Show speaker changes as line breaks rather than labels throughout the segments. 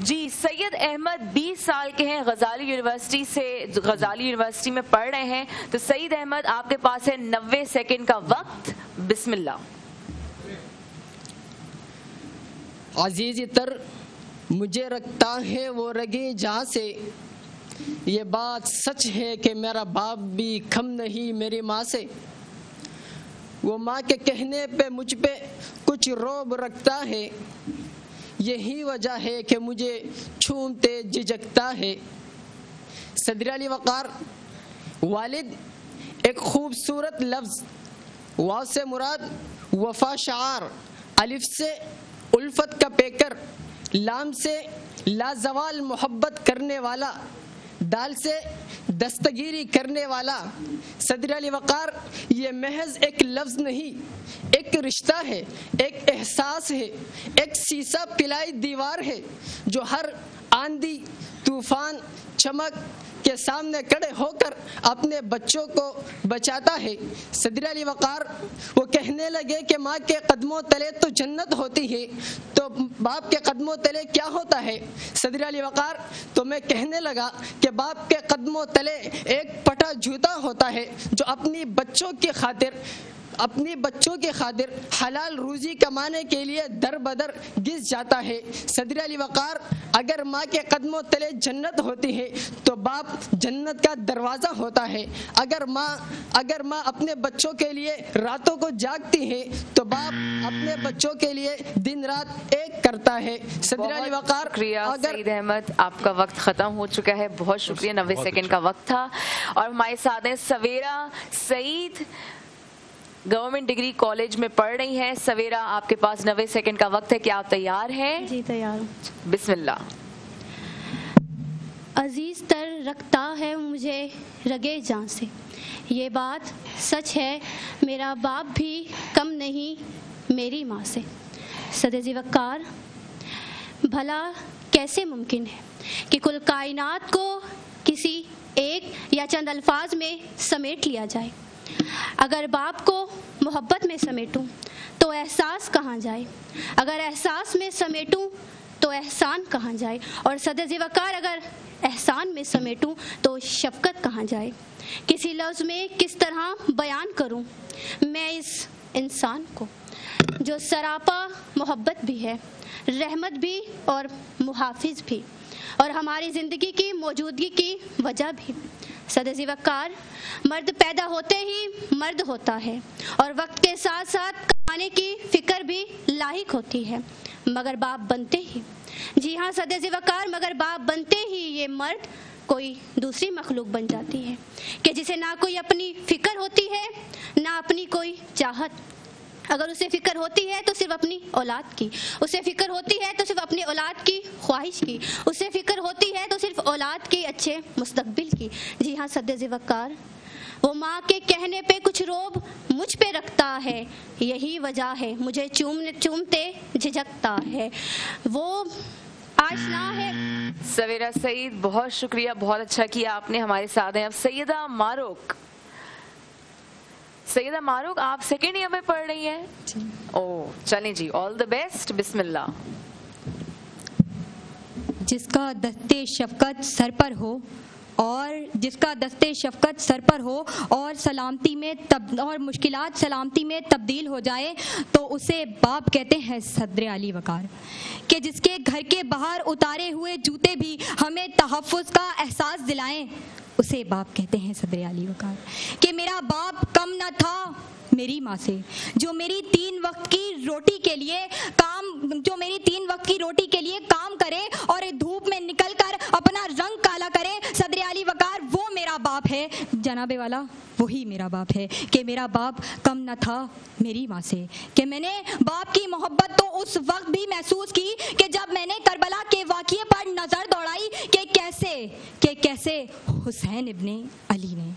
جی سید احمد 20 سال کے ہیں، غزالی یونیورسٹی میں پڑھ رہے ہیں. تو سید احمد آپ کے پاس ہے 90 سیکنڈ کا وقت. بسم اللہ.
عزیزی تر مجھے رکھتا ہے وہ رگے جہاں سے، یہ بات سچ ہے کہ میرا باپ بھی کم نہیں میری ماں سے. وہ ماں کے کہنے پہ مجھ پہ کچھ روب رکھتا ہے، یہی وجہ ہے کہ مجھے چھومتے جھجکتا ہے. صدر علی وقار. والد ایک خوبصورت لفظ، واو سے مراد وفا شعار، الف سے الفت کا پیکر، لام سے لازوال محبت کرنے والا، دال سے دستگیری کرنے والا. صدر علی وقار یہ محض ایک لفظ نہیں، ایک رشتہ ہے، ایک احساس ہے، ایک سیسا پلائی دیوار ہے جو ہر آندھی طوفان چمک کے سامنے کھڑے ہو کر اپنے بچوں کو بچاتا ہے. صدر علی وقار وہ کہنے لگے کہ ماں کے قدموں تلے تو جنت ہوتی ہے، تو باپ کے قدموں تلے کیا ہوتا ہے؟ صدر علی وقار تو میں کہنے لگا کہ باپ کے قدموں تلے ایک پٹا جوتا ہوتا ہے جو اپنی بچوں کی خاطر حلال روزی کمانے کے لیے در بدر گھس جاتا ہے. صدر علی وقار اگر ماں کے قدموں تلے جنت ہوتی ہے تو باپ جنت کا دروازہ ہوتا ہے. اگر ماں اپنے بچوں کے لیے راتوں کو جاگتی ہے تو باپ اپنے بچوں کے لیے دن رات ایک کرتا ہے. صدر علی وقار.
شکریہ سعید احمد، آپ کا وقت ختم ہو چکا ہے. بہت شکریہ، 90 سیکنڈ کا وقت تھا. اور ہمارے ساتھ ہیں سویرا سعید، گورنمنٹ ڈگری کالج میں پڑھ رہی ہیں. سویرا آپ کے پاس 90 سیکنڈ کا وقت ہے، کیا آپ تیار ہیں؟
جی تیار ہوں.
بسم اللہ.
عزیز تر رکھتا ہے مجھے رگے جاں سے، یہ بات سچ ہے میرا باپ بھی کم نہیں میری ماں سے. صدر وقار. بھلا کیسے ممکن ہے کہ کل کائنات کو کسی ایک یا چند الفاظ میں سمیٹ لیا جائے؟ اگر باپ کو محبت میں سمیٹوں تو احساس کہاں جائے؟ اگر احساس میں سمیٹوں تو احسان کہاں جائے؟ اور صدر وقار اگر احسان میں سمیٹوں تو شفقت کہاں جائے؟ کسی لفظ میں کس طرح بیان کروں میں اس انسان کو جو سراپا محبت بھی ہے، رحمت بھی اور محافظ بھی، اور ہماری زندگی کی موجودگی کی وجہ بھی. صدر وقار. مرد پیدا ہوتے ہی مرد ہوتا ہے اور وقت کے ساتھ ساتھ کمانے کی فکر بھی لاحق ہوتی ہے، مگر باپ بنتے ہی، جی ہاں صدر وقار، مگر باپ بنتے ہی یہ مرد کوئی دوسری مخلوق بن جاتی ہے کہ جسے نہ کوئی اپنی فکر ہوتی ہے نہ اپنی کوئی چاہت. اگر اسے فکر ہوتی ہے تو صرف اپنی اولاد کی، اسے فکر ہوتی ہے تو صرف اپنی اولاد کی خواہش کی، اسے فکر ہوتی ہے تو صرف اولاد کے اچھے مستقبل کی. جی ہاں صدر وقار. وہ ماں کے کہنے پہ کچھ روب مجھ پہ رکھتا ہے، یہی وجہ ہے مجھے چومتے جھجکتا ہے. وہ آشنا ہے.
سویرا سعید بہت شکریہ، بہت اچھا کیا آپ نے ہمارے ساتھ ہیں. اب سیدہ ماروک. سیدہ ماروک آپ سیکنڈ ایئر میں پڑھ رہی ہیں؟ چلیں جی، آل دا بیسٹ. بسم اللہ.
جس کا دستے شفقت سر پر ہو اور سلامتی میں اور مشکلات سلامتی میں تبدیل ہو جائے تو اسے باپ کہتے ہیں صدر علی وقار. کہ جس کے گھر کے باہر اتارے ہوئے جوتے بھی ہمیں تحفظ کا احساس دلائیں، اسے باپ کہتے ہیں صدر علی وقار. کہ میرا باپ کم نہ تھا میری ماں سے، جو میری 3 وقت کی روٹی کے لیے کام کرے اور دھوپ میں نکل کر اپنا رنگ کالا کرے. صدر علی وقار وہ میرا باپ ہے جناب والا، وہی میرا باپ ہے. کہ میرا باپ کم نہ تھا میری ماں سے. کہ میں نے باپ کی محبت تو اس وقت بھی محسوس کی کہ جب میں نے کربلا کے واقعے پر نظر دوڑائی کہ کیسے حسین ابن علی نے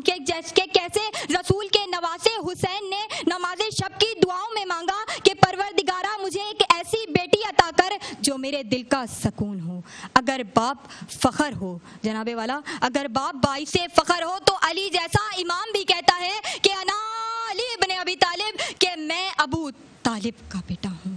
کیسے رسول کے نواسے حسین نے نماز شب کی دعاؤں میں مانگا کہ پروردگارا مجھے ایک ایسی بیٹی عطا کر جو میرے دل کا سکون ہو. اگر باپ فخر ہو جناب والا، اگر باپ باعث فخر ہو تو علی جیسا امام بھی کہتا ہے کہ انا علی ابن ابی طالب، کہ میں ابو طالب کا بیٹا ہوں.